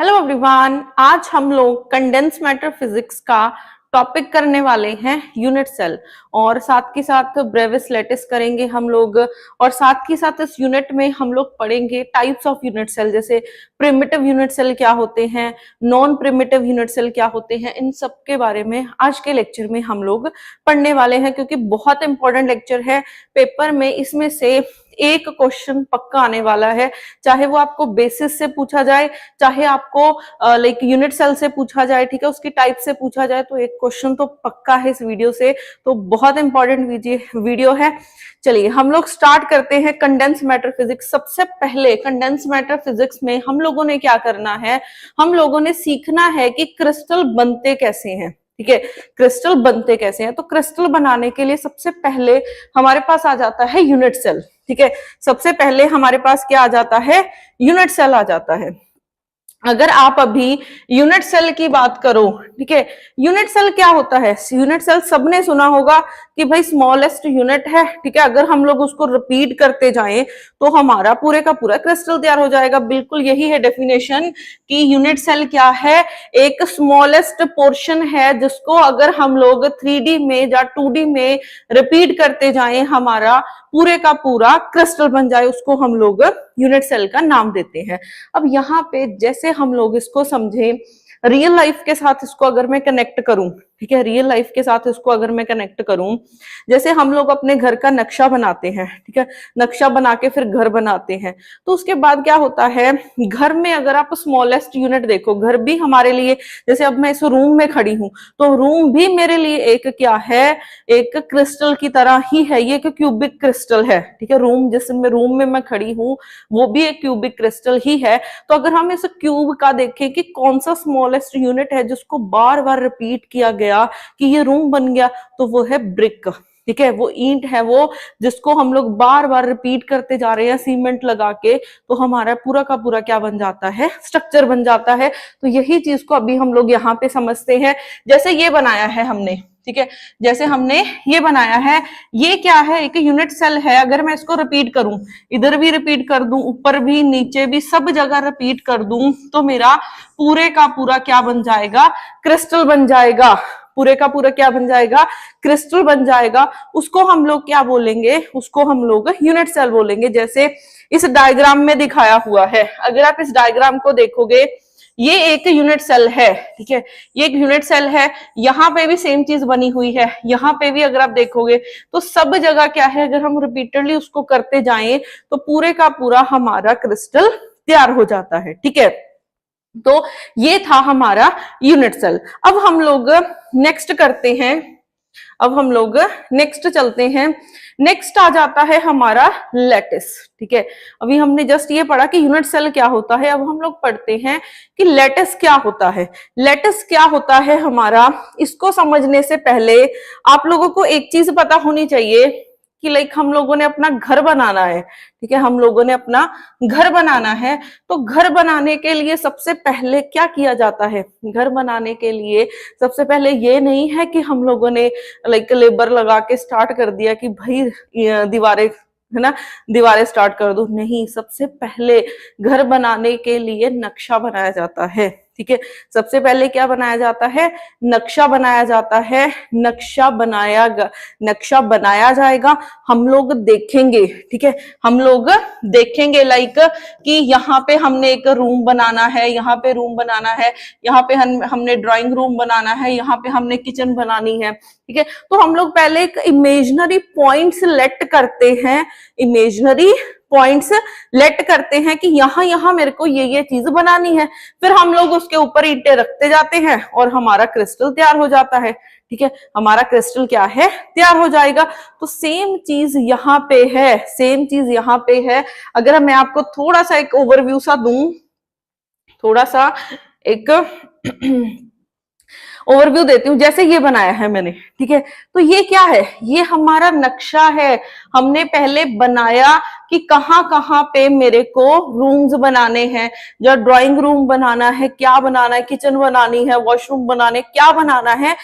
Hello everyone, आज हम लोग कंडेंस मैटर फिजिक्स का टॉपिक करने वाले हैं यूनिट सेल और साथ के साथ ब्रेविस लेटिस करेंगे हम लोग। और साथ के साथ इस यूनिट में हम लोग पढ़ेंगे टाइप्स ऑफ यूनिट सेल, जैसे प्रिमिटिव यूनिट सेल क्या होते हैं, नॉन प्रिमिटिव यूनिट सेल क्या होते हैं। इन सब के बारे में आज के लेक्चर में हम लोग पढ़ने वाले हैं, क्योंकि बहुत इंपॉर्टेंट लेक्चर है। पेपर में इसमें से एक क्वेश्चन पक्का आने वाला है, चाहे वो आपको बेसिस से पूछा जाए, चाहे आपको लाइक यूनिट सेल से पूछा जाए, ठीक है, उसकी टाइप से पूछा जाए, तो एक क्वेश्चन तो पक्का है इस वीडियो से। तो बहुत इंपॉर्टेंट वीडियो है। चलिए हम लोग स्टार्ट करते हैं कंडेंस मैटर फिजिक्स। सबसे पहले कंडेंस मैटर फिजिक्स में हम लोगों ने क्या करना है, हम लोगों ने सीखना है कि क्रिस्टल बनते कैसे हैं। ठीक है, क्रिस्टल बनते कैसे हैं। तो क्रिस्टल बनाने के लिए सबसे पहले हमारे पास आ जाता है यूनिट सेल। ठीक है, सबसे पहले हमारे पास क्या आ जाता है, यूनिट सेल आ जाता है। अगर आप अभी यूनिट सेल की बात करो, ठीक है, यूनिट सेल क्या होता है। यूनिट सेल सबने सुना होगा कि भाई स्मॉलेस्ट यूनिट है, ठीक है। अगर हम लोग उसको रिपीट करते जाएं तो हमारा पूरे का पूरा क्रिस्टल तैयार हो जाएगा। बिल्कुल यही है डेफिनेशन कि यूनिट सेल क्या है, एक स्मॉलेस्ट पोर्शन है जिसको अगर हम लोग 3D में या 2D में रिपीट करते जाएं हमारा पूरे का पूरा क्रिस्टल बन जाए, उसको हम लोग यूनिट सेल का नाम देते हैं। अब यहाँ पे जैसे हम लोग इसको समझें, रियल लाइफ के साथ इसको अगर मैं कनेक्ट करूं, ठीक है, रियल लाइफ के साथ इसको अगर मैं कनेक्ट करूं, जैसे हम लोग अपने घर का नक्शा बनाते हैं, ठीक है, नक्शा बना के फिर घर बनाते हैं, तो उसके बाद क्या होता है, घर में अगर आप स्मॉलेस्ट यूनिट देखो, घर भी हमारे लिए, जैसे अब मैं इस रूम में खड़ी हूं तो रूम भी मेरे लिए एक क्या है, एक क्रिस्टल की तरह ही है। ये एक क्यूबिक क्रिस्टल है, ठीक है, जिसमें रूम में मैं खड़ी हूं वो भी एक क्यूबिक क्रिस्टल ही है। तो अगर हम इस क्यूब का देखें कि कौन सा स्मॉलेस्ट यूनिट है जिसको बार बार रिपीट किया गया कि ये रूम बन गया, तो वो है ब्रिक। ठीक है, वो ईंट है, वो जिसको हम लोग बार बार रिपीट करते जा रहे हैं सीमेंट लगा के, तो हमारा पूरा का पूरा क्या बन जाता है, स्ट्रक्चर बन जाता है। तो यही चीज को अभी हम लोग यहाँ पे समझते हैं। जैसे ये बनाया है हमने, ठीक है, जैसे हमने ये बनाया है, ये क्या है, एक यूनिट सेल है। अगर मैं इसको रिपीट करूं, इधर भी रिपीट कर दूं, ऊपर भी नीचे भी सब जगह रिपीट कर दूं, तो मेरा पूरे का पूरा क्या बन जाएगा, क्रिस्टल बन जाएगा। पूरे का पूरा क्या बन जाएगा, क्रिस्टल बन जाएगा। उसको हम लोग क्या बोलेंगे, उसको हम लोग यूनिट सेल बोलेंगे। जैसे इस डायग्राम में दिखाया हुआ है, अगर आप इस डायग्राम को देखोगे, ये एक यूनिट सेल है, ठीक है, ये एक यूनिट सेल है। यहाँ पे भी सेम चीज बनी हुई है, यहाँ पे भी अगर आप देखोगे तो सब जगह क्या है, अगर हम रिपीटेडली उसको करते जाएं तो पूरे का पूरा हमारा क्रिस्टल तैयार हो जाता है। ठीक है, तो ये था हमारा यूनिट सेल। अब हम लोग नेक्स्ट करते हैं, अब हम लोग नेक्स्ट चलते हैं। नेक्स्ट आ जाता है हमारा लैटिस। ठीक है, अभी हमने जस्ट ये पढ़ा कि यूनिट सेल क्या होता है, अब हम लोग पढ़ते हैं कि लैटिस क्या होता है। लैटिस क्या होता है हमारा, इसको समझने से पहले आप लोगों को एक चीज पता होनी चाहिए कि लाइक हम लोगों ने अपना घर बनाना है। ठीक है, हम लोगों ने अपना घर बनाना है, तो घर बनाने के लिए सबसे पहले क्या किया जाता है, घर बनाने के लिए सबसे पहले ये नहीं है कि हम लोगों ने लाइक लेबर लगा के स्टार्ट कर दिया कि भाई दीवारें, है ना, दीवारें स्टार्ट कर दो। नहीं, सबसे पहले घर बनाने के लिए नक्शा बनाया जाता है। ठीक है, सबसे पहले क्या बनाया जाता है, नक्शा बनाया जाता है। नक्शा बनाया जाएगा, हम लोग देखेंगे, ठीक है, हम लोग देखेंगे लाइक कि यहाँ पे हमने एक रूम बनाना है, यहाँ पे रूम बनाना है, यहाँ पे हमने ड्राइंग रूम बनाना है, यहाँ पे हमने किचन बनानी है। ठीक है, तो हम लोग पहले एक इमेजिनरी पॉइंट्स लेट करते हैं, इमेजिनरी पॉइंट्स लेट करते हैं कि यहाँ यहाँ मेरे को ये चीज बनानी है। फिर हम लोग उसके ऊपर ईंटें रखते जाते हैं और हमारा क्रिस्टल तैयार हो जाता है। ठीक है, हमारा क्रिस्टल क्या है, तैयार हो जाएगा। तो सेम चीज यहाँ पे है, सेम चीज यहाँ पे है। अगर मैं आपको थोड़ा सा एक ओवरव्यू सा दूं, थोड़ा सा एक ओवरव्यू देती हूँ। जैसे ये बनाया है मैंने, ठीक है, तो ये क्या है, ये हमारा नक्शा है। हमने पहले बनाया कि कहाँ कहाँ पे मेरे को रूम्स बनाने हैं, जो ड्राइंग रूम बनाना है, क्या बनाना है, किचन बनानी है, वॉशरूम बनाने, क्या बनाना है।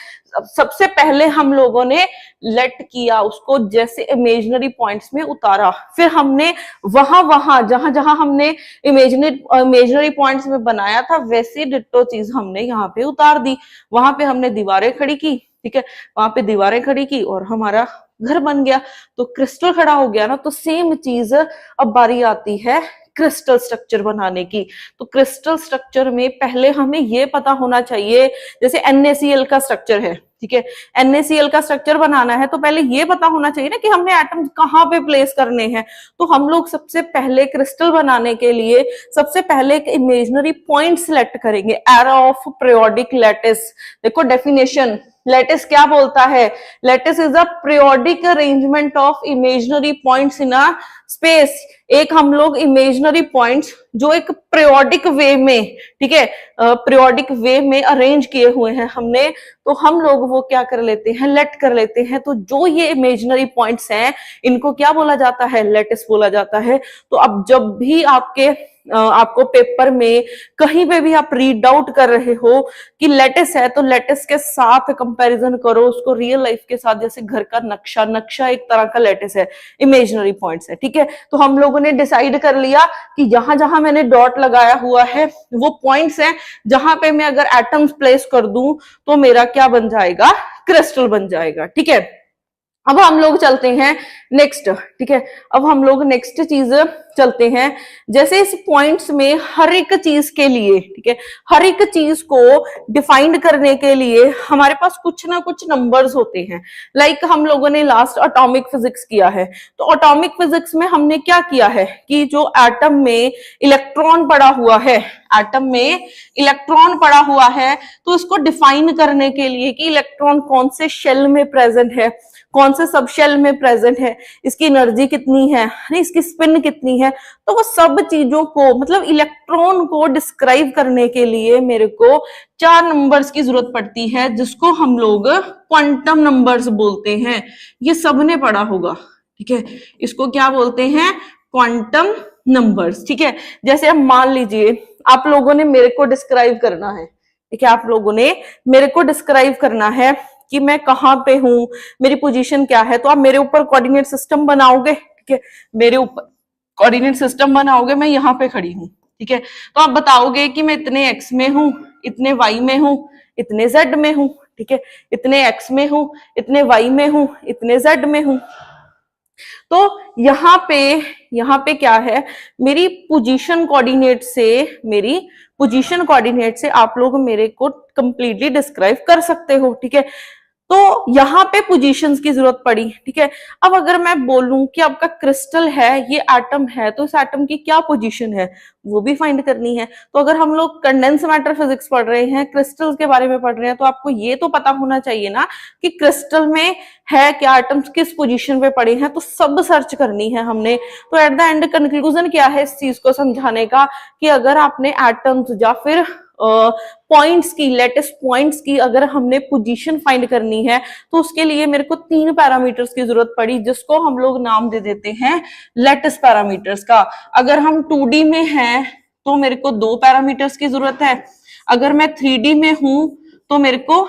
सबसे पहले हम लोगों ने लेट किया उसको, जैसे इमेजिनरी पॉइंट्स में उतारा, फिर हमने वहां वहां जहां जहां हमने इमेजिनरी पॉइंट्स में बनाया था वैसी डिट्टो चीज हमने यहाँ पे उतार दी। वहां पे हमने दीवारें खड़ी की, ठीक है, वहां पे दीवारें खड़ी की और हमारा घर बन गया, तो क्रिस्टल खड़ा हो गया ना। तो सेम चीज अब बारी आती है क्रिस्टल स्ट्रक्चर बनाने की। तो क्रिस्टल स्ट्रक्चर में पहले हमें ये पता होना चाहिए, जैसे NaCl का स्ट्रक्चर है, ठीक है, NaCl का स्ट्रक्चर बनाना है तो पहले ये पता होना चाहिए ना कि हमने एटम कहाँ पे प्लेस करने हैं। तो हम लोग सबसे पहले क्रिस्टल बनाने के लिए सबसे पहले एक इमेजिनरी पॉइंट सिलेक्ट करेंगे, एरा ऑफ पीरियोडिक लैटिस। देखो डेफिनेशन, लैटिस क्या बोलता है, lattice is a periodic arrangement of imaginary points in a space. एक हम लोग इमेजिनरी पॉइंट्स जो एक पीरियोडिक वे में, ठीक है, पीरियोडिक वे में अरेंज किए हुए हैं हमने, तो हम लोग वो क्या कर लेते हैं, लेट कर लेते हैं। तो जो ये इमेजिनरी पॉइंट्स हैं इनको क्या बोला जाता है, लैटिस बोला जाता है। तो अब जब भी आपको पेपर में कहीं पे भी आप रीड आउट कर रहे हो कि लैटिस है, तो लैटिस के साथ कंपैरिजन करो उसको रियल लाइफ के साथ। जैसे घर का नक्शा, नक्शा एक तरह का लैटिस है, इमेजिनरी पॉइंट्स है, ठीक है। तो हम लोगों ने डिसाइड कर लिया कि जहां जहां मैंने डॉट लगाया हुआ है वो पॉइंट्स हैं, जहां पे मैं अगर एटम्स प्लेस कर दूं तो मेरा क्या बन जाएगा, क्रिस्टल बन जाएगा, ठीक है। अब हम लोग चलते हैं नेक्स्ट, ठीक है, अब हम लोग नेक्स्ट चीज चलते हैं। जैसे इस पॉइंट्स में हर एक चीज के लिए, ठीक है, हर एक चीज को डिफाइन करने के लिए हमारे पास कुछ ना कुछ नंबर्स होते हैं। लाइक हम लोगों ने लास्ट एटॉमिक फिजिक्स किया है, तो एटॉमिक फिजिक्स में हमने क्या किया है कि जो एटम में इलेक्ट्रॉन पड़ा हुआ है, एटम में इलेक्ट्रॉन पड़ा हुआ है, तो उसको डिफाइन करने के लिए कि इलेक्ट्रॉन कौन से शेल में प्रेजेंट है, कौन से सब शेल में प्रेजेंट है, इसकी एनर्जी कितनी है, इसकी स्पिन कितनी है, तो वो सब चीजों को, मतलब इलेक्ट्रॉन को डिस्क्राइब करने के लिए मेरे को 4 नंबर्स की जरूरत पड़ती है, जिसको हम लोग क्वांटम नंबर्स बोलते हैं। ये सबने पढ़ा होगा, ठीक है, इसको क्या बोलते हैं, क्वांटम नंबर्स, ठीक है। जैसे अब मान लीजिए आप लोगों ने मेरे को डिस्क्राइब करना है, ठीक है, आप लोगों ने मेरे को डिस्क्राइब करना है कि मैं कहाँ पे हूं, मेरी पोजीशन क्या है, तो आप मेरे ऊपर कोऑर्डिनेट सिस्टम बनाओगे, ठीक है, मेरे ऊपर कोऑर्डिनेट सिस्टम बनाओगे, मैं यहाँ पे खड़ी हूँ, ठीक है, तो आप बताओगे कि मैं इतने एक्स में हूँ, इतने वाई में हूँ, इतने जेड में हूँ, ठीक है, इतने एक्स में हूँ, इतने वाई में हूँ, इतने जेड में हूँ। तो यहाँ पे क्या है, मेरी पोजीशन कोऑर्डिनेट से आप लोग मेरे को कंप्लीटली डिस्क्राइब कर सकते हो, ठीक है। तो यहाँ पे पोजीशंस की जरूरत पड़ी, ठीक है। अब अगर मैं बोलूं कि आपका क्रिस्टल है, ये एटम है, तो इस एटम की क्या पोजीशन है वो भी फाइंड करनी है। तो अगर हम लोग कंडेंस मैटर फिजिक्स पढ़ रहे हैं, क्रिस्टल्स के बारे में पढ़ रहे हैं, तो आपको ये तो पता होना चाहिए ना कि क्रिस्टल में है क्या, एटम्स किस पोजीशन पे पड़े हैं, तो सब सर्च करनी है हमने। तो एट द एंड कंक्लूजन क्या है इस चीज को समझाने का, कि अगर आपने एटम्स या फिर पॉइंट्स की, लेटेस्ट पॉइंट्स की अगर हमने पोजीशन फाइंड करनी है, तो उसके लिए मेरे को 3 पैरामीटर्स की जरूरत पड़ी, जिसको हम लोग नाम दे देते हैं लेटेस्ट पैरामीटर्स का। अगर हम 2D में हैं तो मेरे को 2 पैरामीटर्स की जरूरत है, अगर मैं 3D में हूं तो मेरे को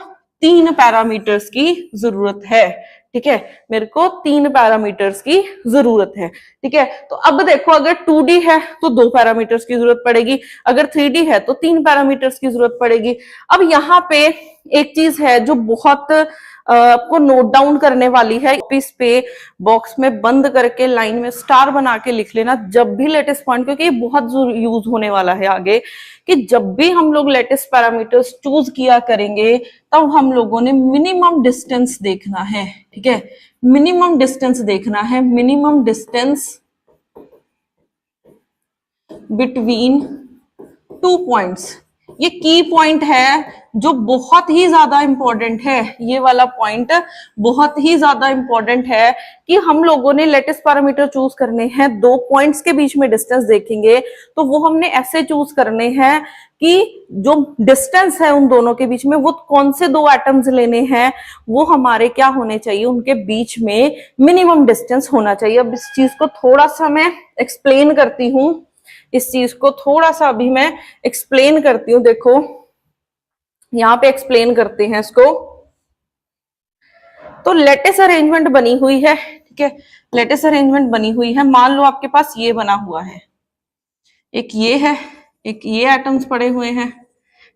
3 पैरामीटर्स की जरूरत है, ठीक है, मेरे को 3 पैरामीटर्स की जरूरत है, ठीक है। तो अब देखो, अगर 2D है तो 2 पैरामीटर्स की जरूरत पड़ेगी, अगर 3D है तो 3 पैरामीटर्स की जरूरत पड़ेगी। अब यहाँ पे एक चीज है जो बहुत आपको नोट डाउन करने वाली है, इस पे बॉक्स में बंद करके लाइन में स्टार बना के लिख लेना जब भी लेटेस्ट पॉइंट, क्योंकि ये बहुत यूज होने वाला है आगे, कि जब भी हम लोग लेटेस्ट पैरामीटर्स चूज किया करेंगे तब हम लोगों ने मिनिमम डिस्टेंस देखना है, ठीक है, मिनिमम डिस्टेंस देखना है, मिनिमम डिस्टेंस बिटवीन 2 पॉइंट्स, ये की पॉइंट है जो बहुत ही ज्यादा इंपॉर्टेंट है, ये वाला पॉइंट बहुत ही ज्यादा इंपॉर्टेंट है कि हम लोगों ने लेटेस्ट पैरामीटर चूज करने हैं, दो पॉइंट्स के बीच में डिस्टेंस देखेंगे तो वो हमने ऐसे चूज करने हैं कि जो डिस्टेंस है उन दोनों के बीच में वो कौन से दो एटम्स लेने हैं, वो हमारे क्या होने चाहिए, उनके बीच में मिनिमम डिस्टेंस होना चाहिए। अब इस चीज को थोड़ा सा मैं एक्सप्लेन करती हूँ, इस चीज को थोड़ा सा अभी मैं एक्सप्लेन करती हूँ। देखो यहां पे एक्सप्लेन करते हैं इसको। तो लेटिस अरेंजमेंट बनी हुई है, ठीक है, लेटिस अरेंजमेंट बनी हुई है। मान लो आपके पास ये बना हुआ है, एक ये है, एक ये एटम्स पड़े हुए हैं,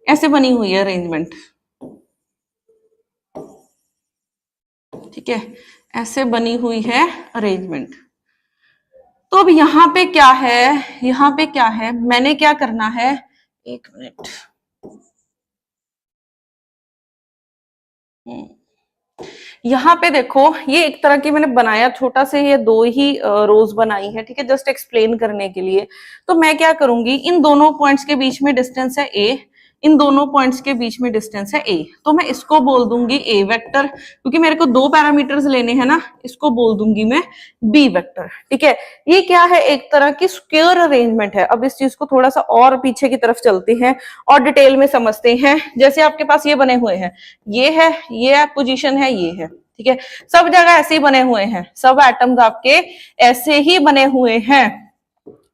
ऐसे बनी हुई है अरेंजमेंट, ठीक है, ऐसे बनी हुई है अरेंजमेंट। तो अब यहां पे क्या है, यहां पे क्या है, मैंने क्या करना है, एक मिनट, यहाँ पे देखो ये एक तरह की मैंने बनाया छोटा से, ये दो ही रोज बनाई है, ठीक है, जस्ट एक्सप्लेन करने के लिए। तो मैं क्या करूंगी, इन दोनों पॉइंट्स के बीच में डिस्टेंस है ए, इन दोनों पॉइंट्स के बीच में डिस्टेंस है ए, तो मैं इसको बोल दूंगी ए वेक्टर, क्योंकि मेरे को दो पैरामीटर्स लेने हैं ना, इसको बोल दूंगी मैं बी वेक्टर, ठीक है। ये क्या है, एक तरह की स्क्वायर अरेंजमेंट है। अब इस चीज को थोड़ा सा और पीछे की तरफ चलते हैं और डिटेल में समझते हैं। जैसे आपके पास ये बने हुए हैं, ये है, ये पोजीशन है, ये है, ठीक है, सब जगह ऐसे ही बने हुए हैं, सब एटम्स आपके ऐसे ही बने हुए हैं।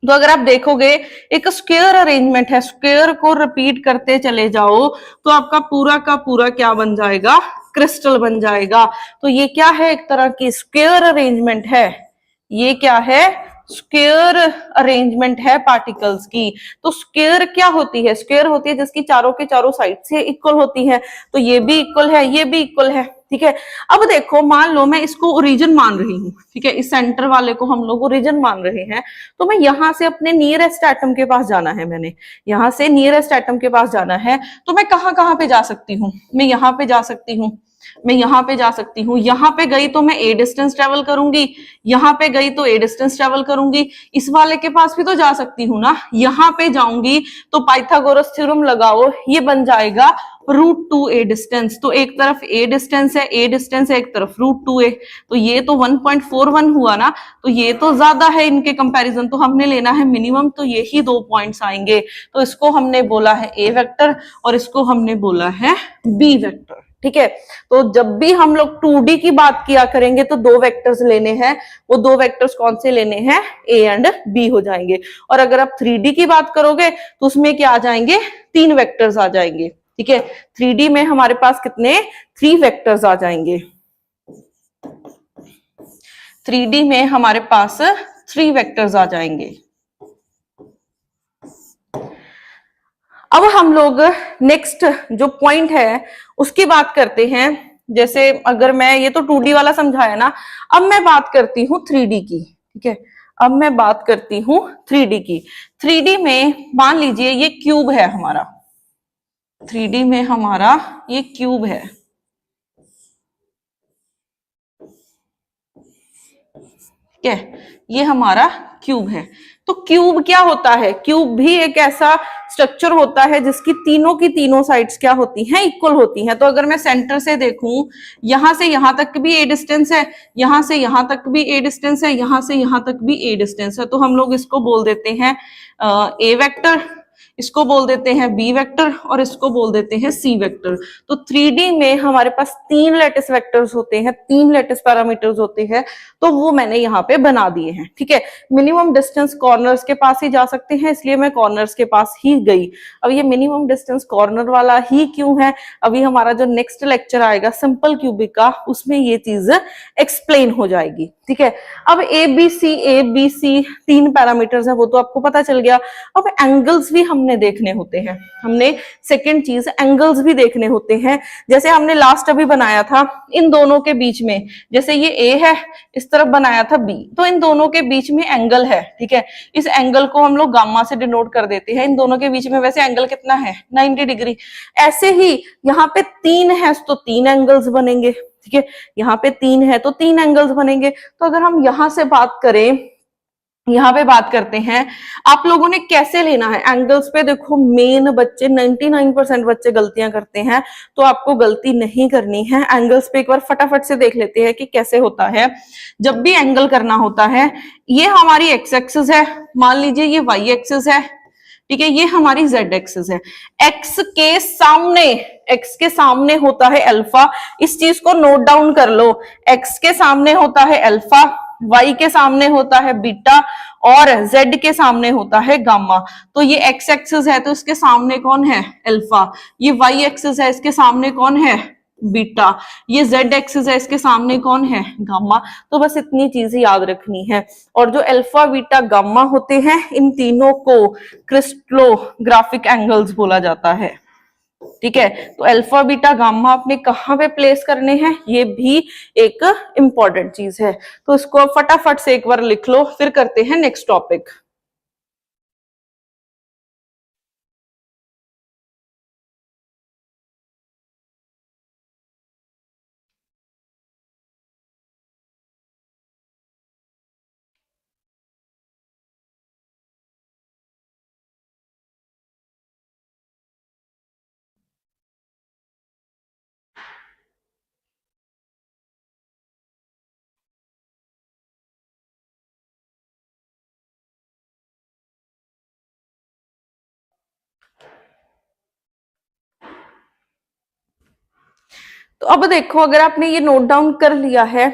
तो अगर आप देखोगे एक स्क्वायर अरेंजमेंट है, स्क्वायर को रिपीट करते चले जाओ तो आपका पूरा का पूरा क्या बन जाएगा, क्रिस्टल बन जाएगा। तो ये क्या है, एक तरह की स्क्वायर अरेंजमेंट है, ये क्या है, स्क्वायर अरेंजमेंट है पार्टिकल्स की। तो स्क्वायर क्या होती है, स्क्वायर होती है जिसकी चारों के चारों साइड से इक्वल होती है, तो ये भी इक्वल है, ये भी इक्वल है, ठीक है। अब देखो मान लो मैं इसको ओरिजिन मान रही हूँ, ठीक है, इस सेंटर वाले को हम लोग ओरिजिन मान रहे हैं, तो मैं यहां से अपने नियरेस्ट एटम के पास जाना है, मैंने यहां से नियरेस्ट एटम के पास जाना है, तो मैं कहां कहां पे जा सकती हूँ, मैं यहां पे जा सकती हूँ, मैं यहां पे जा सकती हूँ, यहां पे गई तो मैं ए डिस्टेंस ट्रेवल करूंगी, यहां पे गई तो ए डिस्टेंस ट्रेवल करूंगी, इस वाले के पास भी तो जा सकती हूँ ना, यहां पे जाऊंगी तो पाइथागोरस थ्योरम लगाओ, ये बन जाएगा √2 ए डिस्टेंस। तो एक तरफ ए डिस्टेंस है, ए डिस्टेंस है, एक तरफ √2 ए, तो ये तो 1.41 हुआ ना, तो ये तो ज्यादा है इनके कंपैरिजन, तो हमने लेना है मिनिमम, तो ये ही दो पॉइंट्स आएंगे, तो इसको हमने बोला है ए वेक्टर और इसको हमने बोला है बी वेक्टर, ठीक है। तो जब भी हम लोग 2D की बात किया करेंगे तो दो वेक्टर्स लेने हैं, वो दो वेक्टर्स कौन से लेने हैं, ए एंड बी हो जाएंगे। और अगर आप 3D की बात करोगे तो उसमें क्या आ जाएंगे, तीन वेक्टर्स आ जाएंगे, ठीक है। 3D में हमारे पास कितने, 3 वेक्टर्स आ जाएंगे, 3D में हमारे पास 3 वेक्टर्स आ जाएंगे। अब हम लोग नेक्स्ट जो पॉइंट है उसकी बात करते हैं। जैसे अगर मैं, ये तो 2D वाला समझाया ना, अब मैं बात करती हूँ 3D की, ठीक है, अब मैं बात करती हूँ 3D की। 3D में मान लीजिए ये क्यूब है हमारा, 3D में हमारा ये क्यूब है, ठीक है, ये हमारा क्यूब है। तो क्यूब क्या होता है, क्यूब भी एक ऐसा स्ट्रक्चर होता है जिसकी तीनों की तीनों साइड्स क्या होती हैं, इक्वल होती हैं। तो अगर मैं सेंटर से देखूं, यहां से यहां तक भी ए डिस्टेंस है, यहां से यहां तक भी ए डिस्टेंस है, यहां से यहां तक भी ए डिस्टेंस है, तो हम लोग इसको बोल देते हैं ए वेक्टर, इसको बोल देते हैं बी वेक्टर और इसको बोल देते हैं सी वेक्टर। तो 3D में हमारे पास 3 लेटिस वेक्टर्स होते हैं, 3 लेटिस पैरामीटर्स होते हैं, तो वो मैंने यहाँ पे बना दिए हैं, ठीक है। मिनिमम डिस्टेंस कॉर्नर्स के पास ही जा सकते हैं, इसलिए मैं कॉर्नर्स के पास ही गई। अब ये मिनिमम डिस्टेंस कॉर्नर वाला ही क्यों है, अभी हमारा जो नेक्स्ट लेक्चर आएगा सिंपल क्यूबिक का, उसमें ये चीज एक्सप्लेन हो जाएगी, ठीक है। अब ए बी सी 3 पैरामीटर्स है, वो तो आपको पता चल गया। अब एंगल्स भी हमने देखने होते हैं, हमने सेकंड चीज एंगल्स भी देखने होते हैं। जैसे हमने लास्ट अभी बनाया था इन दोनों के बीच में, जैसे ये ए है, इस तरफ बनाया था बी, तो इन दोनों के बीच में एंगल है, ठीक है, इस एंगल को हम लोग गामा से डिनोट कर देते हैं। इन दोनों के बीच में वैसे एंगल कितना है, 90 डिग्री। ऐसे ही यहाँ पे 3 है तो 3 एंगल्स बनेंगे, ठीक है, यहाँ पे 3 है तो 3 एंगल्स बनेंगे। तो अगर हम यहां से बात करें यहाँ पे बात करते हैं आप लोगों ने कैसे लेना है एंगल्स पे। देखो मेन बच्चे 99% बच्चे गलतियां करते हैं, तो आपको गलती नहीं करनी है। एंगल्स पे एक बार फटाफट से देख लेते हैं कि कैसे होता है। जब भी एंगल करना होता है, ये हमारी एक्स एक्सिस है, मान लीजिए ये वाई एक्सिस है, ठीक है, ये हमारी जेड एक्सिस है। एक्स के सामने, एक्स के सामने होता है अल्फा, इस चीज को नोट डाउन कर लो। एक्स के सामने होता है अल्फा, वाई के सामने होता है बीटा, और जेड के सामने होता है गामा। तो ये एक्स एक्सिस है तो इसके सामने कौन है? अल्फा। ये वाई एक्सिस है, इसके सामने कौन है? बीटा। ये जेड एक्सिस है, इसके सामने कौन है? गामा। तो बस इतनी चीजें याद रखनी है। और जो अल्फा बीटा गामा होते हैं, इन तीनों को क्रिस्टलोग्राफिक एंगल्स बोला जाता है। ठीक है, तो अल्फा बीटा गामा आपने कहां पे प्लेस करने हैं, ये भी एक इंपॉर्टेंट चीज है। तो इसको फटाफट से एक बार लिख लो, फिर करते हैं नेक्स्ट टॉपिक। तो अब देखो, अगर आपने ये नोट डाउन कर लिया है,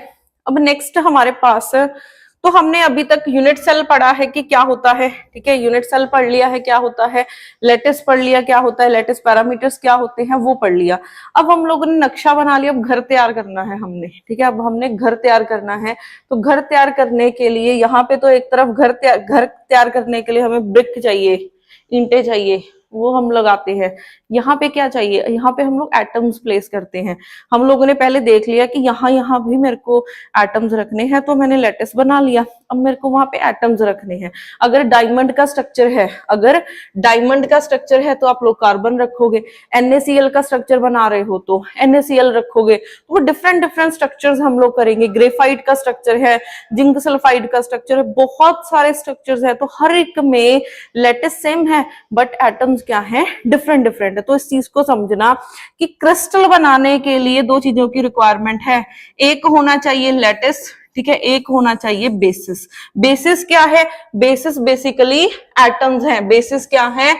अब नेक्स्ट हमारे पास, तो हमने अभी तक यूनिट सेल पढ़ा है कि क्या होता है, ठीक है, यूनिट सेल पढ़ लिया है क्या होता है, लेटिस पढ़ लिया क्या होता है, लेटिस पैरामीटर्स क्या होते हैं वो पढ़ लिया। अब हम लोगों ने नक्शा बना लिया, अब घर तैयार करना है हमने, ठीक है, अब हमने घर तैयार करना है। तो घर तैयार करने के लिए यहाँ पे तो एक तरफ घर तैयार करने के लिए हमें ब्रिक चाहिए, ईंटें चाहिए, वो हम लगाते हैं। यहाँ पे क्या चाहिए, यहाँ पे हम लोग एटम्स प्लेस करते हैं। हम लोगों ने पहले देख लिया कि यहाँ भी मेरे को एटम्स रखने हैं, तो मैंने लेटिस बना लिया। अब मेरे को वहां पे एटम्स रखने हैं। अगर डायमंड का स्ट्रक्चर है, अगर डायमंड का स्ट्रक्चर है तो आप लोग कार्बन रखोगे। NaCl का स्ट्रक्चर बना रहे हो तो NaCl रखोगे। तो वो डिफरेंट डिफरेंट स्ट्रक्चर्स हम लोग करेंगे। ग्रेफाइट का स्ट्रक्चर है, जिंक सल्फाइड का स्ट्रक्चर है, बहुत सारे स्ट्रक्चर्स है। तो हर एक में लेटिस सेम है बट एटम्स क्या है, डिफरेंट डिफरेंट है। तो इस चीज को समझना कि क्रिस्टल बनाने के लिए दो चीजों की रिक्वायरमेंट है। एक होना चाहिए लेटिस, ठीक है, एक होना चाहिए बेसिस। बेसिस क्या है? बेसिस बेसिकली एटम्स हैं। बेसिस क्या है?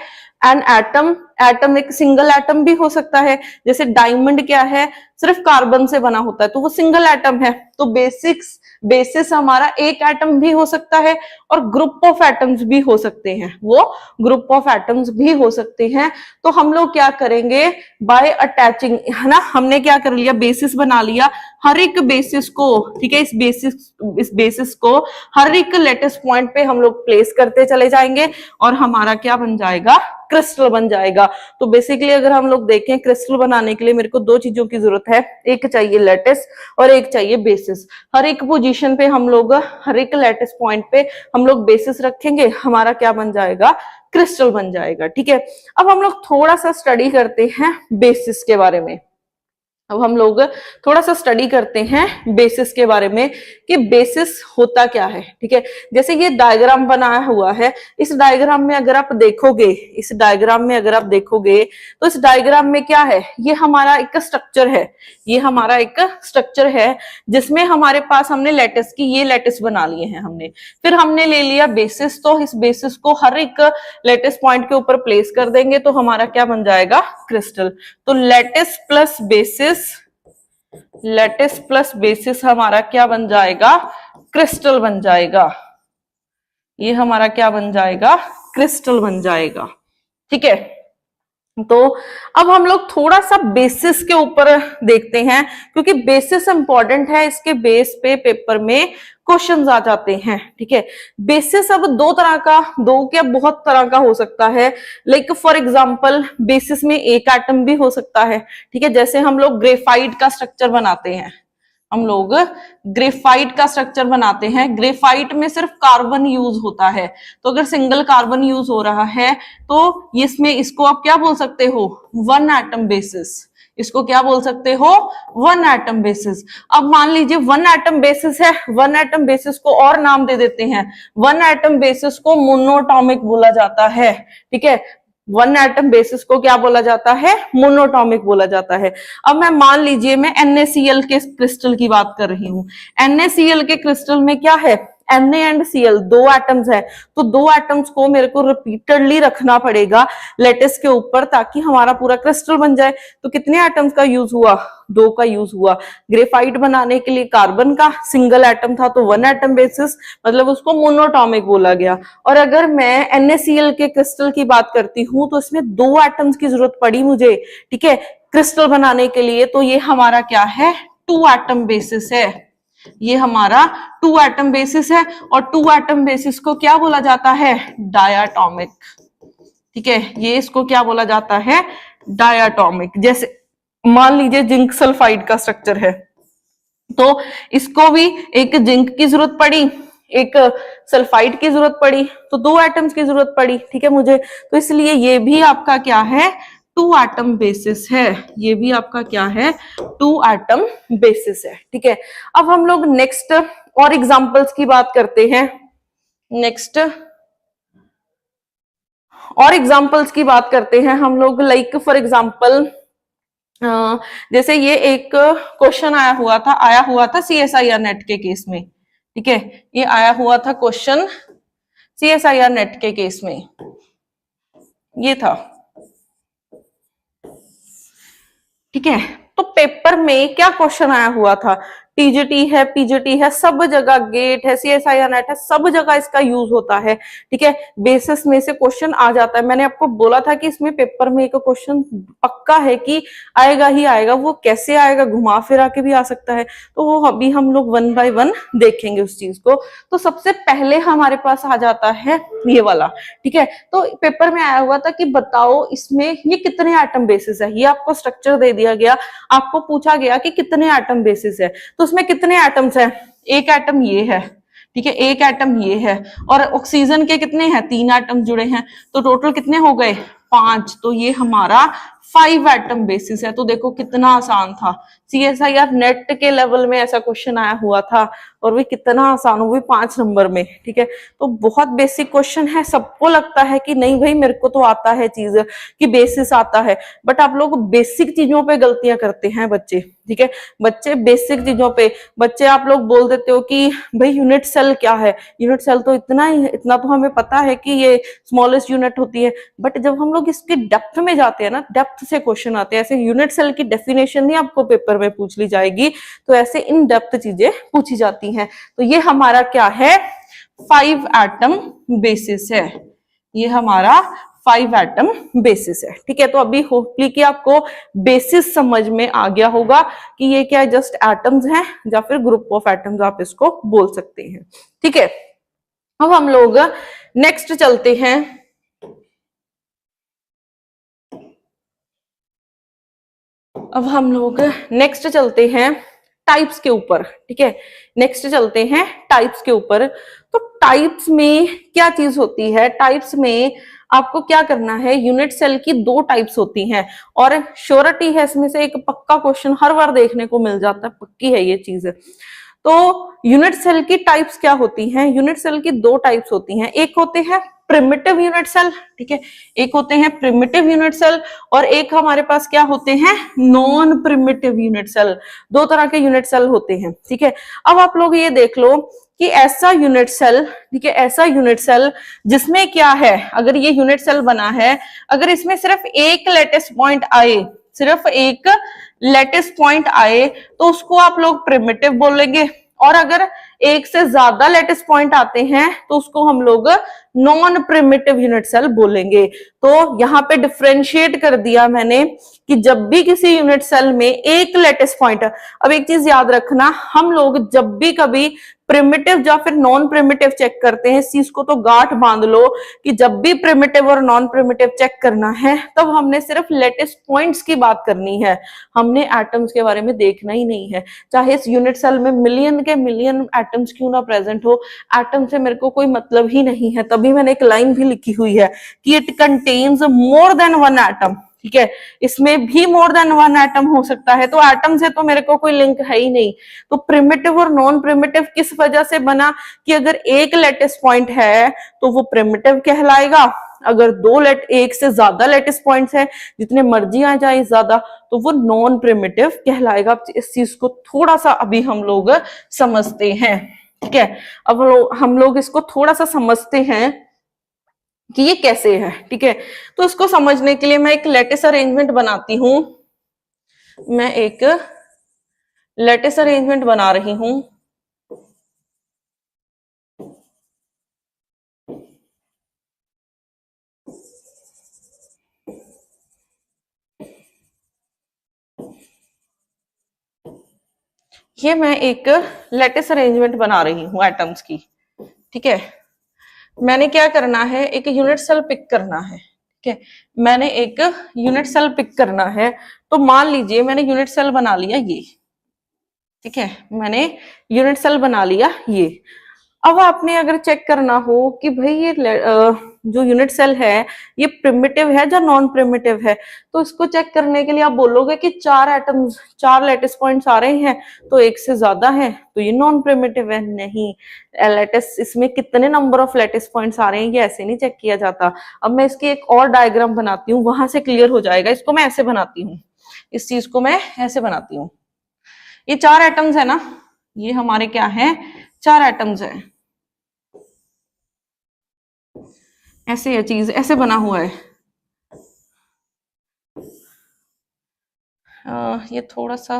An atom. एटम एक सिंगल एटम भी हो सकता है, जैसे डायमंड क्या है, सिर्फ कार्बन से बना होता है तो वो सिंगल एटम है। तो बेसिस हमारा एक एटम भी हो सकता है और ग्रुप ऑफ एटम्स भी हो सकते हैं, वो ग्रुप ऑफ एटम्स भी हो सकते हैं। तो हम लोग क्या करेंगे, बाय अटैचिंग, है ना, हमने क्या कर लिया, बेसिस बना लिया। हर एक बेसिस को, ठीक है, इस बेसिस को हर एक लेटेस्ट पॉइंट पे हम लोग प्लेस करते चले जाएंगे और हमारा क्या बन जाएगा, क्रिस्टल बन जाएगा। तो बेसिकली अगर हम लोग देखें, क्रिस्टल बनाने के लिए मेरे को दो चीजों की जरूरत है, एक चाहिए लेटिस और एक चाहिए बेसिस। हर एक पोजीशन पे हम लोग, हर एक लेटिस पॉइंट पे हम लोग बेसिस रखेंगे, हमारा क्या बन जाएगा, क्रिस्टल बन जाएगा। ठीक है, अब हम लोग थोड़ा सा स्टडी करते हैं बेसिस के बारे में। अब हम लोग थोड़ा सा स्टडी करते हैं बेसिस के बारे में कि बेसिस होता क्या है। ठीक है, जैसे ये डायग्राम बनाया हुआ है, इस डायग्राम में अगर आप देखोगे, इस डायग्राम में अगर आप देखोगे तो इस डायग्राम में क्या है, ये हमारा एक स्ट्रक्चर है, ये हमारा एक स्ट्रक्चर है जिसमें हमारे पास हमने लेटिस की, ये लेटिस बना लिए हैं हमने। फिर हमने ले लिया बेसिस, तो इस बेसिस को हर एक लेटिस पॉइंट के ऊपर प्लेस कर देंगे तो हमारा क्या बन जाएगा, क्रिस्टल। तो lattice plus basis, lattice plus basis हमारा क्या बन जाएगा, क्रिस्टल बन जाएगा। ये हमारा क्या बन जाएगा, क्रिस्टल बन जाएगा। ठीक है, तो अब हम लोग थोड़ा सा बेसिस के ऊपर देखते हैं, क्योंकि बेसिस इंपॉर्टेंट है, इसके बेस पे पेपर में क्वेश्चंस आ जाते हैं। ठीक है, बेसिस अब दो तरह का, दो क्या बहुत तरह का हो सकता है। लाइक फॉर एग्जांपल, बेसिस में एक एटम भी हो सकता है। ठीक है, जैसे हम लोग ग्रेफाइट का स्ट्रक्चर बनाते हैं, हम लोग ग्रेफाइट का स्ट्रक्चर बनाते हैं, ग्रेफाइट में सिर्फ कार्बन यूज होता है। तो अगर सिंगल कार्बन यूज हो रहा है तो इसमें, इसको आप क्या बोल सकते हो, वन एटम बेसिस। इसको क्या बोल सकते हो, वन एटम बेसिस। अब मान लीजिए वन एटम बेसिस है, वन एटम बेसिस को और नाम दे देते हैं, वन एटम बेसिस को मोनोटॉमिक बोला जाता है, ठीक है। वन एटम बेसिस को क्या बोला जाता है, मोनोटॉमिक बोला जाता है। अब मैं मान लीजिए मैं NaCl के क्रिस्टल की बात कर रही हूं, NaCl के क्रिस्टल में क्या है, Na एंड Cl दो एटम्स है, तो दो एटम्स को मेरे को रिपीटेडली रखना पड़ेगा लेटिस के ऊपर ताकि हमारा पूरा क्रिस्टल बन जाए। तो कितने एटम्स का यूज हुआ, दो का यूज हुआ। ग्रेफाइट बनाने के लिए कार्बन का सिंगल एटम था तो वन एटम बेसिस, मतलब उसको मोनोटॉमिक बोला गया। और अगर मैं NaCl के क्रिस्टल की बात करती हूं तो इसमें दो एटम्स की जरूरत पड़ी मुझे, ठीक है, क्रिस्टल बनाने के लिए, तो ये हमारा क्या है, टू एटम बेसिस है। ये हमारा टू एटम बेसिस है और टू एटम बेसिस को क्या बोला जाता है, डायटोमिक, ठीक है। ये इसको क्या बोला जाता है, डायटोमिक। जैसे मान लीजिए जिंक सल्फाइड का स्ट्रक्चर है, तो इसको भी एक जिंक की जरूरत पड़ी, एक सल्फाइड की जरूरत पड़ी, तो दो एटम्स की जरूरत पड़ी, ठीक है मुझे। तो इसलिए ये भी आपका क्या है, टू एटम बेसिस है। ये भी आपका क्या है, टू एटम बेसिस है, ठीक है। अब हम लोग नेक्स्ट और एग्जांपल्स की बात करते हैं। नेक्स्ट और एग्जांपल्स की बात करते हैं हम लोग, लाइक फॉर एग्जांपल जैसे ये एक क्वेश्चन आया हुआ था CSIR नेट के केस में, ठीक है। ये आया हुआ था क्वेश्चन CSIR नेट के केस में, ये था, ठीक है। तो पेपर में क्या क्वेश्चन आया हुआ था, TGT है, PGT है, सब जगह गेट है, CSIR नेट है, सब जगह इसका यूज होता है, ठीक है। बेसिस में से क्वेश्चन आ जाता है। मैंने आपको बोला था कि इसमें पेपर में एक क्वेश्चन पक्का है कि आएगा ही आएगा। वो कैसे आएगा, घुमा फिरा के भी आ सकता है, तो वो अभी हम लोग वन बाय वन देखेंगे उस चीज को। तो सबसे पहले हमारे पास आ जाता है ये वाला, ठीक है। तो पेपर में आया हुआ था कि बताओ इसमें ये कितने एटम बेसिस है। ये आपको स्ट्रक्चर दे दिया गया, आपको पूछा गया कि कितने एटम बेसिस है, तो उसमें कितने एटम्स हैं, एक एटम ये है, ठीक है, एक एटम ये है, और ऑक्सीजन के कितने हैं, तीन एटम जुड़े हैं, तो टोटल कितने हो गए, 5। तो ये हमारा 5 एटम बेसिस है। तो देखो कितना आसान था, CSIR नेट के लेवल में ऐसा क्वेश्चन आया हुआ था और भी कितना आसान, वो भी 5 नंबर में, ठीक है। तो बहुत बेसिक क्वेश्चन है। सबको लगता है कि नहीं भाई मेरे को तो आता है चीज कि बेसिस आता है, बट आप लोग बेसिक चीजों पे गलतियां करते हैं बच्चे, ठीक है। बच्चे बेसिक चीजों पे, बच्चे आप लोग बोल देते हो कि भाई यूनिट सेल क्या है, यूनिट सेल तो इतना तो हमें पता है कि ये स्मॉलेस्ट यूनिट होती है, बट जब हम लोग इसके डेप्थ में जाते हैं ना, डेप्थ से क्वेश्चन आते हैं। ऐसे यूनिट सेल की डेफिनेशन नहीं आपको पेपर में पूछ ली जाएगी, तो ऐसे इन डेप्थ चीजें पूछी जाती हैं। तो ये हमारा क्या है, 5 एटम बेसिस है। ये हमारा 5 एटम बेसिस है, ठीक है। तो अभी होपफुली कि आपको बेसिस समझ में आ गया होगा कि ये क्या जस्ट एटम्स हैं या फिर ग्रुप ऑफ एटम्स आप इसको बोल सकते हैं, ठीक है। अब हम लोग नेक्स्ट चलते हैं। अब हम लोग नेक्स्ट चलते हैं टाइप्स के ऊपर, ठीक है। नेक्स्ट चलते हैं टाइप्स के ऊपर। तो टाइप्स में क्या चीज होती है, टाइप्स में आपको क्या करना है, यूनिट सेल की 2 टाइप्स होती हैं और श्योरिटी है इसमें से एक पक्का क्वेश्चन हर बार देखने को मिल जाता है, पक्की है ये चीज। तो यूनिट सेल की टाइप्स क्या होती हैं, यूनिट सेल की 2 टाइप्स होती हैं। एक होते हैं प्रिमिटिव यूनिट सेल, ठीक है, एक होते हैं प्रिमिटिव यूनिट सेल और एक हमारे पास क्या होते हैं, नॉन प्रिमिटिव यूनिट सेल। 2 तरह के यूनिट सेल होते हैं, ठीक है। अब आप लोग ये देख लो कि ऐसा यूनिट सेल, ठीक है, ऐसा यूनिट सेल जिसमें क्या है, अगर ये यूनिट सेल बना है, अगर इसमें सिर्फ एक लेटेस्ट पॉइंट आए, सिर्फ एक लेटेस्ट पॉइंट आए तो उसको आप लोग प्रिमिटिव बोलेंगे, और अगर एक से ज्यादा लेटेस्ट पॉइंट आते हैं तो उसको हम लोग नॉन प्रिमिटिव यूनिट सेल बोलेंगे। तो यहाँ पे डिफरेंशिएट कर दिया मैंने कि जब भी किसी यूनिट सेल में एक लेटेस्ट पॉइंट, अब एक चीज याद रखना, हम लोग जब भी कभी प्रिमिटिव या फिर नॉन प्रिमिटिव चेक करते हैं, इस चीज को तो गांठ बांध लो कि जब भी प्रिमिटिव और नॉन प्रिमिटिव चेक करना है तब हमने सिर्फ लेटेस्ट पॉइंट्स की बात करनी है, हमने एटम्स के बारे में देखना ही नहीं है। चाहे इस यूनिट सेल में मिलियन के मिलियन एटम्स क्यों ना प्रेजेंट हो, एटम से मेरे को कोई मतलब ही नहीं है। तभी मैंने एक लाइन भी लिखी हुई है कि it contains more than 1 atom, ठीक है, इसमें भी मोर देन वन एटम हो सकता है, तो एटम से तो मेरे को कोई लिंक है ही नहीं। तो प्रिमिटिव और नॉन प्रिमिटिव किस वजह से बना कि अगर एक लैटिस पॉइंट है तो वो प्रिमिटिव कहलाएगा, अगर एक से ज्यादा लैटिस पॉइंट्स है, जितने मर्जी आ जाए ज्यादा, तो वो नॉन प्रिमिटिव कहलाएगा। इस चीज को थोड़ा सा अभी हम लोग समझते हैं, ठीक है। अब हम लोग इसको थोड़ा सा समझते हैं कि ये कैसे है, ठीक है। तो इसको समझने के लिए मैं एक लैटिस अरेंजमेंट बनाती हूं, मैं एक लैटिस अरेंजमेंट बना रही हूं। ये मैं एक लैटिस अरेंजमेंट बना रही हूं एटम्स की, ठीक है। मैंने क्या करना है, एक यूनिट सेल पिक करना है, ठीक है। मैंने एक यूनिट सेल पिक करना है, तो मान लीजिए मैंने यूनिट सेल बना लिया ये, ठीक है, मैंने यूनिट सेल बना लिया ये। अब आपने अगर चेक करना हो कि भाई ये जो यूनिट सेल है ये प्रिमिटिव है या नॉन प्रिमिटिव है, तो इसको चेक करने के लिए आप बोलोगे कि चार एटम्स, चार लैटिस पॉइंट्स आ रहे हैं, तो एक से ज्यादा है तो ये नॉन प्रिमिटिव है। नहीं, लैटिस इसमें कितने नंबर ऑफ लैटिस पॉइंट्स आ रहे हैं ये ऐसे नहीं चेक किया जाता। अब मैं इसकी एक और डायग्राम बनाती हूँ, वहां से क्लियर हो जाएगा। इसको मैं ऐसे बनाती हूँ, इस चीज को मैं ऐसे बनाती हूँ। ये चार एटम्स है ना, ये हमारे क्या है, चार एटम्स है, ऐसे ये चीज ऐसे बना हुआ है। ये थोड़ा सा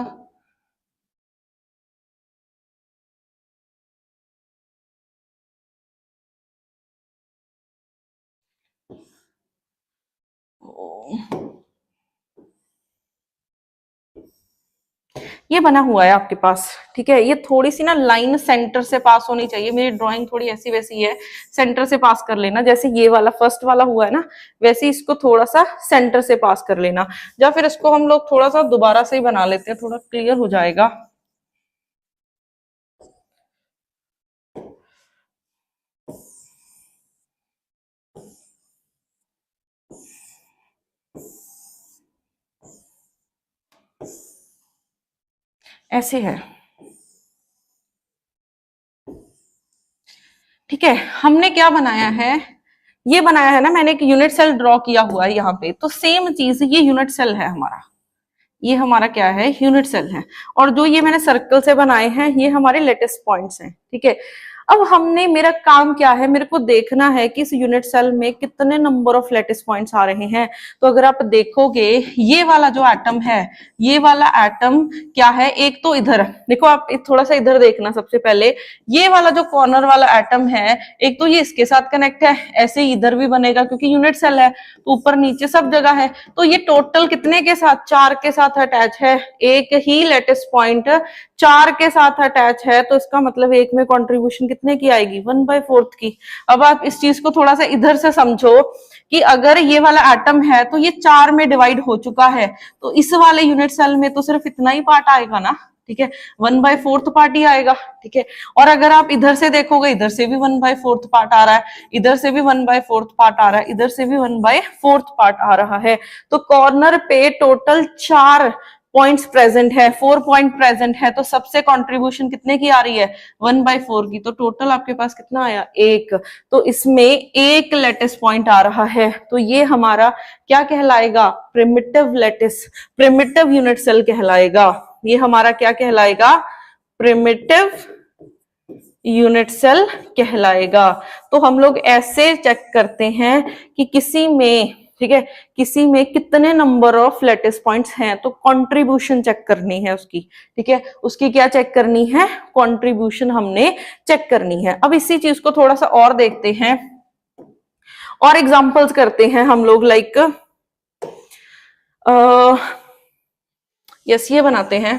ये बना हुआ है आपके पास, ठीक है। ये थोड़ी सी ना लाइन सेंटर से पास होनी चाहिए, मेरी ड्राइंग थोड़ी ऐसी वैसी है, सेंटर से पास कर लेना। जैसे ये वाला फर्स्ट वाला हुआ है ना, वैसे इसको थोड़ा सा सेंटर से पास कर लेना, या फिर इसको हम लोग थोड़ा सा दोबारा से ही बना लेते हैं, थोड़ा क्लियर हो जाएगा। ऐसे है, ठीक है। हमने क्या बनाया है, ये बनाया है ना मैंने, एक यूनिट सेल ड्रॉ किया हुआ है यहाँ पे, तो सेम चीज ये यूनिट सेल है हमारा, ये हमारा क्या है, यूनिट सेल है। और जो ये मैंने सर्कल से बनाए हैं ये हमारे लेटेस्ट पॉइंट्स हैं, ठीक है। अब हमने, मेरा काम क्या है, मेरे को देखना है कि इस यूनिट सेल में कितने नंबर ऑफ लेटेस्ट पॉइंट्स आ रहे हैं। तो अगर आप देखोगे ये वाला जो एटम है, ये वाला एटम क्या है, एक तो इधर देखो, आप थोड़ा सा इधर देखना सबसे पहले, ये वाला जो कॉर्नर वाला एटम है, एक तो ये इसके साथ कनेक्ट है, ऐसे ही इधर भी बनेगा क्योंकि यूनिट सेल है, तो ऊपर नीचे सब जगह है। तो ये टोटल कितने के साथ, चार के साथ अटैच है, एक ही लेटेस्ट पॉइंट चार के साथ अटैच है, तो इसका मतलब एक में कंट्रीब्यूशन कितने की आएगी, 1/4 की। अब आप इस चीज को थोड़ा सा इधर से समझो कि अगर ये वाला एटम है तो ये चार में डिवाइड हो चुका है, तो इस वाले यूनिट सेल में तो सिर्फ इतना ही पार्ट आएगा ना, ठीक है, 1/4 पार्ट ही आएगा, ठीक है। और अगर आप इधर से देखोगे, इधर से भी 1/4 पार्ट आ रहा है, इधर से भी 1/4 पार्ट आ रहा है, इधर से भी 1/4 पार्ट आ रहा है। तो कॉर्नर पे टोटल चार पॉइंट्स प्रेजेंट है, 4 पॉइंट प्रेजेंट है, तो सबसे कंट्रीब्यूशन कितने की आ रही है, 1/4 की। तो टोटल आपके पास कितना आया, एक। तो इसमें एक लेटिस पॉइंट आ रहा है, तो ये हमारा क्या कहलाएगा, primitive lattice, primitive unit cell कहलाएगा। ये हमारा क्या कहलाएगा, प्रिमिटिव यूनिट सेल कहलाएगा। तो हम लोग ऐसे चेक करते हैं कि किसी में, ठीक है, किसी में कितने नंबर ऑफ लेटिस पॉइंट्स हैं, तो कंट्रीब्यूशन चेक करनी है उसकी, ठीक है, उसकी क्या चेक करनी है, कंट्रीब्यूशन हमने चेक करनी है। अब इसी चीज को थोड़ा सा और देखते हैं, और एग्जांपल्स करते हैं हम लोग, लाइक यस, ये बनाते हैं।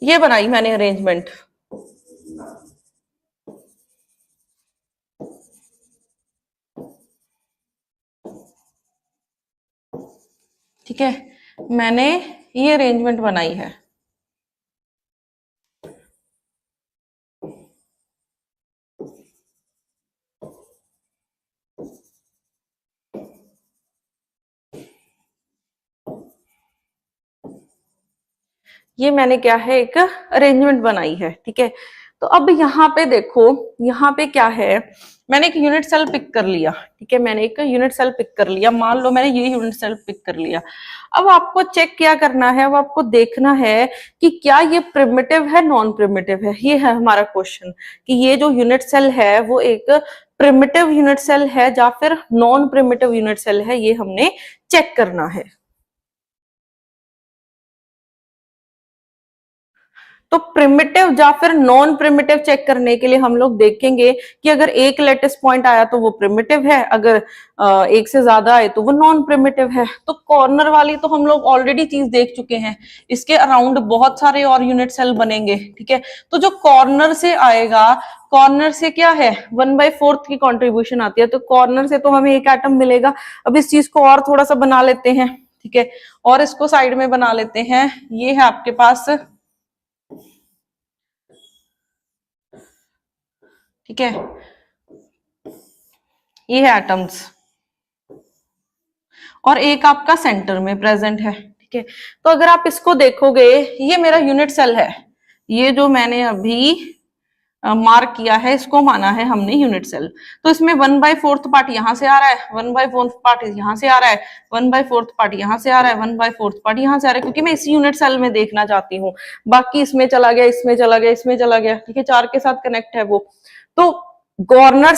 ये बनाई मैंने अरेंजमेंट, ठीक है, मैंने ये अरेंजमेंट बनाई है। ये मैंने क्या है एक अरेंजमेंट बनाई है, ठीक है। तो अब यहाँ पे देखो, यहाँ पे क्या है, मैंने एक यूनिट सेल पिक कर लिया, ठीक है, मैंने एक यूनिट सेल पिक कर लिया, मान लो मैंने ये यूनिट सेल पिक कर लिया। अब आपको चेक क्या करना है, अब आपको देखना है कि क्या ये प्रिमिटिव है नॉन प्रिमिटिव है। ये है हमारा क्वेश्चन कि ये जो यूनिट सेल है वो एक प्रिमिटिव यूनिट सेल है या फिर नॉन प्रिमिटिव यूनिट सेल है, ये हमने चेक करना है। तो प्रिमिटिव या फिर नॉन प्रिमिटिव चेक करने के लिए हम लोग देखेंगे कि अगर एक लेटेस्ट पॉइंट आया तो वो प्रिमिटिव है, अगर एक से ज्यादा आए तो वो नॉन प्रिमिटिव है। तो कॉर्नर वाली तो हम लोग ऑलरेडी चीज देख चुके हैं, इसके अराउंड बहुत सारे और यूनिट सेल बनेंगे, ठीक है। तो जो कॉर्नर से आएगा, कॉर्नर से क्या है 1/4 की कंट्रीब्यूशन आती है, तो कॉर्नर से तो हमें एक एटम मिलेगा। अब इस चीज को और थोड़ा सा बना लेते हैं, ठीक है, और इसको साइड में बना लेते हैं। ये है आपके पास, ठीक है, ये है एटम्स और एक आपका सेंटर में प्रेजेंट है, ठीक है। तो अगर आप इसको देखोगे, ये मेरा यूनिट सेल है, ये जो मैंने अभी मार्क किया है इसको माना है हमने यूनिट सेल। तो इसमें 1/4 पार्ट यहां से आ रहा है, 1/4 पार्ट यहां से आ रहा है, 1/4 पार्ट यहां से आ रहा है, 1/4 पार्ट यहां से आ रहा है, क्योंकि मैं इस यूनिट सेल में देखना चाहती हूँ। बाकी इसमें चला गया, इसमें चला गया, इसमें चला गया, ठीक है, 4 के साथ कनेक्ट है वो। तो कॉर्नर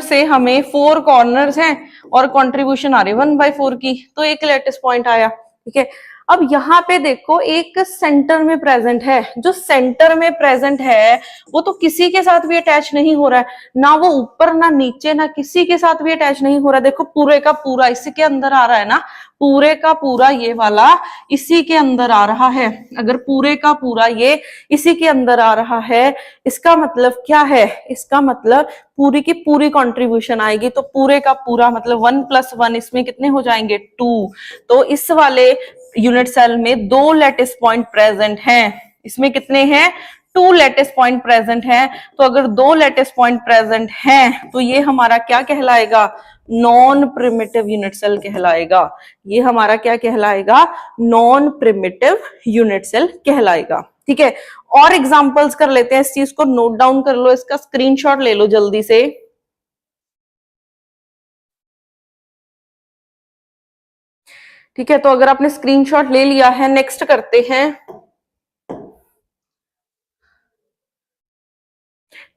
से हमें 4 कॉर्नर्स हैं और कंट्रीब्यूशन आ रही है 1/4 की, तो एक लेटेस्ट पॉइंट आया, ठीक है। अब यहाँ पे देखो एक सेंटर में प्रेजेंट है, जो सेंटर में प्रेजेंट है वो तो किसी के साथ भी अटैच नहीं हो रहा है, ना वो ऊपर ना नीचे ना किसी के साथ भी अटैच नहीं हो रहा है। देखो पूरे का पूरा इसी के अंदर आ रहा है ना, पूरे का पूरा ये वाला इसी के अंदर आ रहा है। अगर पूरे का पूरा ये इसी के अंदर आ रहा है, इसका मतलब क्या है, इसका मतलब पूरी की पूरी कंट्रीब्यूशन आएगी। तो पूरे का पूरा मतलब 1 + 1 इसमें कितने हो जाएंगे 2। तो इस वाले यूनिट सेल में 2 लेटेस्ट पॉइंट प्रेजेंट हैं। इसमें कितने हैं 2 लेटेस्ट पॉइंट प्रेजेंट हैं। तो अगर 2 लेटेस्ट पॉइंट प्रेजेंट हैं तो ये हमारा क्या कहलाएगा, नॉन प्रिमिटिव यूनिट सेल कहलाएगा। ये हमारा क्या कहलाएगा, नॉन प्रिमिटिव यूनिट सेल कहलाएगा, ठीक है। और एग्जांपल्स कर लेते हैं, इस चीज को नोट डाउन कर लो, इसका स्क्रीनशॉट ले लो जल्दी से। ठीक है, तो अगर आपने स्क्रीनशॉट ले लिया है, नेक्स्ट करते हैं।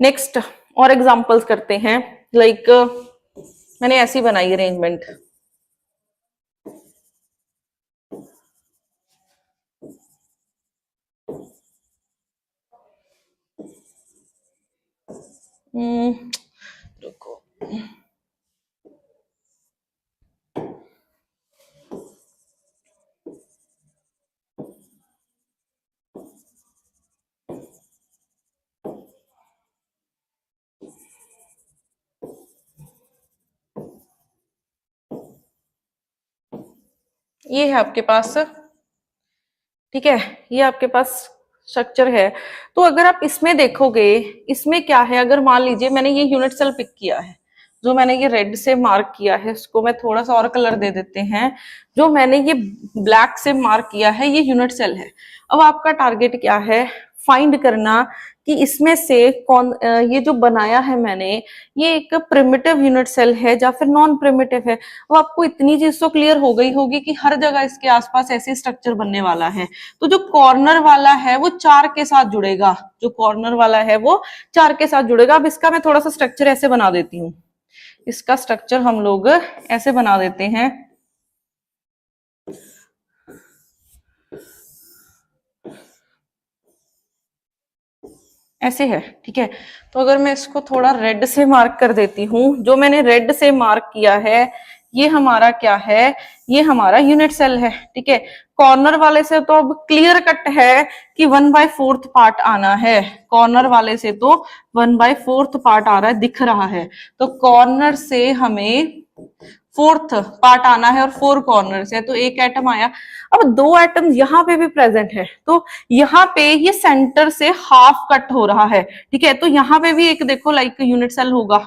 नेक्स्ट और एग्जांपल्स करते हैं, लाइक मैंने ऐसी बनाई अरेंजमेंट। रुको, ये है आपके पास, ठीक है, ये आपके पास स्ट्रक्चर है। तो अगर आप इसमें देखोगे, इसमें क्या है, अगर मान लीजिए मैंने ये यूनिट सेल पिक किया है, जो मैंने ये रेड से मार्क किया है, इसको मैं थोड़ा सा और कलर दे देते हैं, जो मैंने ये ब्लैक से मार्क किया है ये यूनिट सेल है। अब आपका टारगेट क्या है, फाइंड करना कि इसमें से कौन ये जो बनाया है मैंने, ये एक प्रिमिटिव यूनिट सेल है या फिर नॉन प्रिमिटिव है। अब आपको इतनी चीज तो क्लियर हो गई होगी कि हर जगह इसके आसपास ऐसे स्ट्रक्चर बनने वाला है। तो जो कॉर्नर वाला है वो 4 के साथ जुड़ेगा, जो कॉर्नर वाला है वो 4 के साथ जुड़ेगा। अब इसका मैं थोड़ा सा स्ट्रक्चर ऐसे बना देती हूँ, इसका स्ट्रक्चर हम लोग ऐसे बना देते हैं। ऐसे है, ठीक है। तो अगर मैं इसको थोड़ा रेड से मार्क कर देती हूँ, जो मैंने रेड से मार्क किया है ये हमारा क्या है, ये हमारा यूनिट सेल है, ठीक है। कॉर्नर वाले से तो अब क्लियर कट है कि 1/4 पार्ट आना है, कॉर्नर वाले से तो 1/4 पार्ट आ रहा है, दिख रहा है। तो कॉर्नर से हमें 4th पार्ट आना है और 4 कॉर्नर से, तो एक एटम आया। अब 2 एटम यहाँ पे भी प्रेजेंट है, तो यहाँ पे ये सेंटर से हाफ कट हो रहा है, ठीक है। तो यहाँ पे भी एक देखो लाइक यूनिट सेल होगा,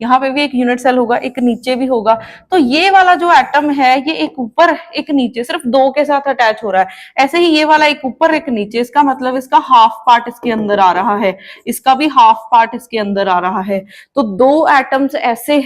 यहाँ पे भी एक यूनिट सेल होगा, एक नीचे भी होगा। तो ये वाला जो एटम है ये एक ऊपर एक नीचे सिर्फ दो के साथ अटैच हो रहा है। ऐसे ही ये वाला एक ऊपर एक नीचे, इसका मतलब इसका हाफ पार्ट इसके अंदर आ रहा है, इसका भी हाफ पार्ट इसके अंदर आ रहा है। तो दो एटम्स ऐसे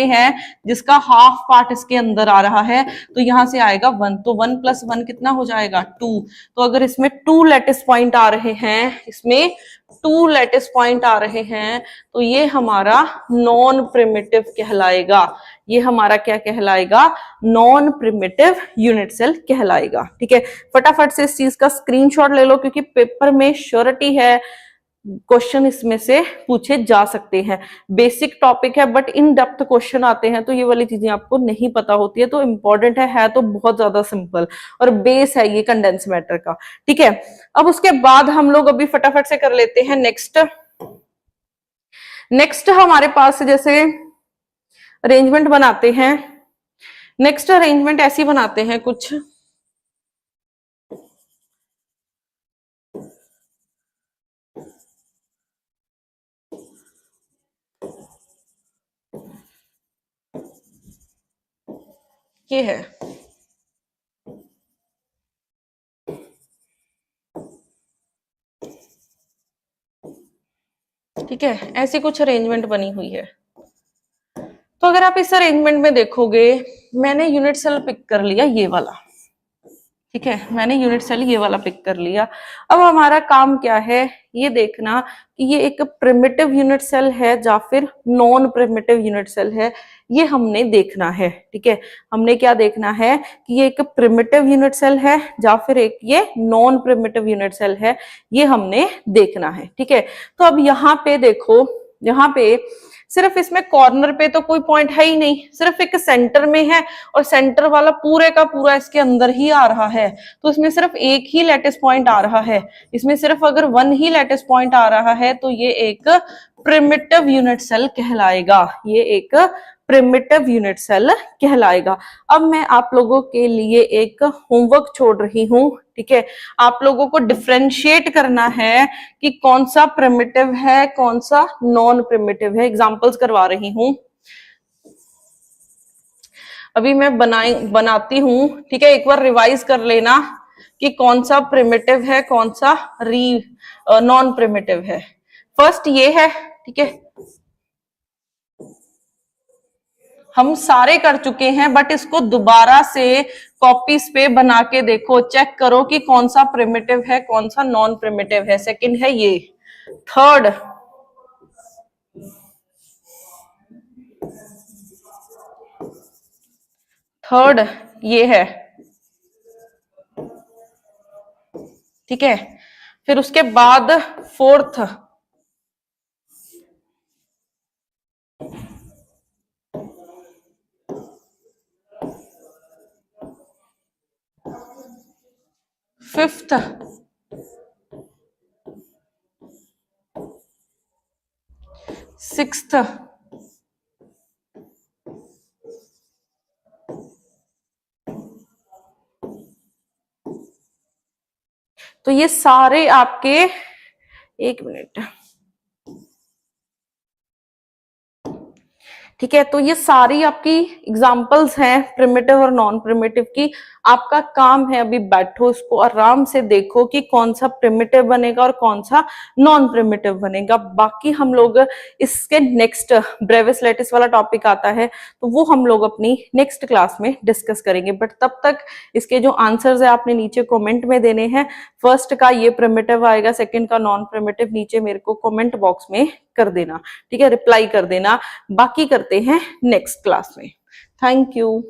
हैं जिसका हाफ पार्ट इसके अंदर आ रहा है, तो यहां से आएगा 1। तो 1 + 1 कितना हो जाएगा 2। तो अगर इसमें 2 लैटिस पॉइंट आ रहे हैं, इसमें 2 लैटिस पॉइंट आ रहे हैं, तो ये हमारा नॉन प्रिमिटिव कहलाएगा। ये हमारा क्या कहलाएगा? नॉन प्रिमिटिव यूनिट सेल कहलाएगा। ठीक है, फटाफट से इस चीज का स्क्रीनशॉट ले लो, क्योंकि पेपर में श्योरिटी है क्वेश्चन इसमें से पूछे जा सकते हैं। बेसिक टॉपिक है बट इन डेप्थ क्वेश्चन आते हैं, तो ये वाली चीजें आपको नहीं पता होती है, तो इंपॉर्टेंट है तो बहुत ज्यादा सिंपल और बेस है ये कंडेंस मैटर का। ठीक है, अब उसके बाद हम लोग अभी फटाफट से कर लेते हैं नेक्स्ट हमारे पास जैसे अरेंजमेंट बनाते हैं। नेक्स्ट अरेंजमेंट ऐसी बनाते हैं कुछ, ये है ठीक है, ऐसी कुछ अरेंजमेंट बनी हुई है। तो अगर आप इस अरेंजमेंट में देखोगे, मैंने यूनिट सेल पिक कर लिया ये वाला। ठीक है, मैंने यूनिट सेल ये वाला पिक कर लिया। अब हमारा काम क्या है, ये देखना कि ये एक प्रिमिटिव यूनिट सेल है या फिर नॉन प्रिमिटिव यूनिट सेल है, ये हमने देखना है। ठीक है, हमने क्या देखना है कि ये एक प्रिमिटिव यूनिट सेल है या फिर एक ये नॉन प्रिमिटिव यूनिट सेल है, ये हमने देखना है। ठीक है, तो अब यहाँ पे देखो, यहाँ पे सिर्फ इसमें कॉर्नर पे तो कोई पॉइंट है ही नहीं, सिर्फ एक सेंटर में है और सेंटर वाला पूरे का पूरा इसके अंदर ही आ रहा है, तो इसमें सिर्फ एक ही लैटिस पॉइंट आ रहा है। इसमें सिर्फ अगर 1 ही लैटिस पॉइंट आ रहा है तो ये एक प्रिमिटिव यूनिट सेल कहलाएगा। ये एक प्रिमिटिव यूनिट सेल कहलाएगा। अब मैं आप लोगों के लिए एक होमवर्क छोड़ रही हूं। ठीक है, आप लोगों को डिफरेंशिएट करना है कि कौन सा प्रिमिटिव है कौन सा नॉन प्रिमिटिव है। एग्जांपल्स करवा रही हूं, अभी मैं बनाती हूं। ठीक है, एक बार रिवाइज कर लेना कि कौन सा प्रिमिटिव है कौन सा नॉन प्रिमिटिव है। फर्स्ट ये है। ठीक है, हम सारे कर चुके हैं, बट इसको दोबारा से कॉपीज पे बना के देखो, चेक करो कि कौन सा प्रिमिटिव है कौन सा नॉन प्रिमिटिव है। सेकंड है ये। थर्ड ये है। ठीक है, फिर उसके बाद फोर्थ, फिफ्थ, सिक्स्थ, तो ये सारे आपके, एक मिनट। ठीक है, तो ये सारी आपकी एग्जांपल्स हैं प्रिमिटिव और नॉन प्रिमिटिव की। आपका काम है अभी बैठो, इसको आराम से देखो कि कौन सा प्रिमिटिव बनेगा और कौन सा नॉन प्रिमिटिव बनेगा। बाकी हम लोग इसके नेक्स्ट ब्रेविस लैटिस वाला टॉपिक आता है, तो वो हम लोग अपनी नेक्स्ट क्लास में डिस्कस करेंगे। बट तब तक इसके जो आंसर्स है आपने नीचे कमेंट में देने हैं। फर्स्ट का ये प्रिमिटिव आएगा, सेकंड का नॉन प्रिमिटिव, नीचे मेरे को कमेंट बॉक्स में कर देना। ठीक है, रिप्लाई कर देना। बाकी करते हैं नेक्स्ट क्लास में। Thank you.